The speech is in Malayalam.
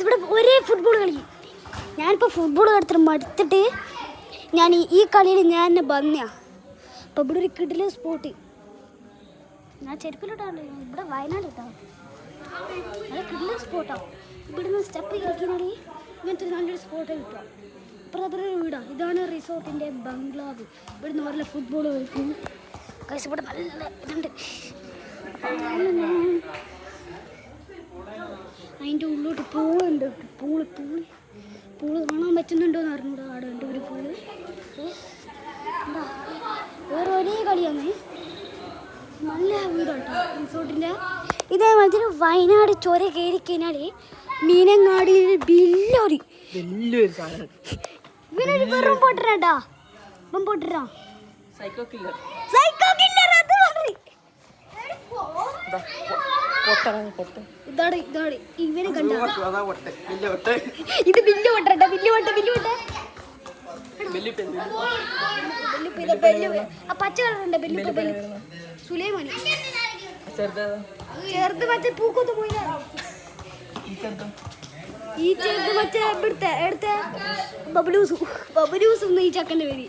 ഇവിടെ ഒരേ ഫുട്ബോൾ കളി. ഞാനിപ്പോൾ ഫുട്ബോൾ കളിച്ചിട്ട് മടുത്തിട്ട് ഞാൻ ഈ കളിയിൽ ഞാൻ എന്നെ ബന്നിയാ. അപ്പോൾ ഇവിടെ ഒരു കിടില സ്പോട്ട്. ഞാൻ ചെരുപ്പിലോട്ടാണ് ഇവിടെ വയനാട് കിട്ടാം. അത് കിടില സ്പോട്ടാണ്. ഇവിടുന്ന് സ്റ്റെപ്പ് കളിക്കുന്നത് ഇങ്ങനത്തെ നല്ലൊരു സ്പോട്ട് കിട്ടുക. ഇപ്പുറത്തെ വീടാണ്. ഇതാണ് റിസോർട്ടിൻ്റെ ബംഗ്ലാവ്. ഇവിടുന്ന് പറഞ്ഞ ഫുട്ബോൾ കളിക്കും. കഴിച്ച് ഇവിടെ നല്ല ഇതുണ്ട്. അതിൻ്റെ ഉള്ളിലോട്ട് പൂളുണ്ട്. പൂള് കാണാൻ പറ്റുന്നുണ്ടോ എന്ന് അറിഞ്ഞൂടാ. അവിടെ ഉണ്ട് ഒരു പൂള്. എന്താ വേറെ ഒരേ കളിയാണ്. നല്ല വീടാട്ടോ റിസോർട്ടിൻ്റെ. ഇതേമാതിരി വയനാട് ചുരം കയറി കഴിഞ്ഞാൽ മീനങ്ങാടി വലിയൊരു സാധനം. ഇവനൊരു വെറും പൊട്ടരാട്ടാ. ഇവൻ പൊട്ടരാ. സൈക്കോ കില്ലർ അത് മതി. ഇതാണ് ഇവനെ കണ്ട ഇത് ബില്ല് പൊട്ടരട്ടാ. ആ പച്ച കളറുണ്ട് ബെല്ല്. സുലൈമാനി ചെറുത് മറ്റേ പൂക്കൊത്ത് പോയി. ഈ ചെറുത് മറ്റേ എടുത്ത ബബലൂസും ഈ ചക്കൻ്റെ പേര്.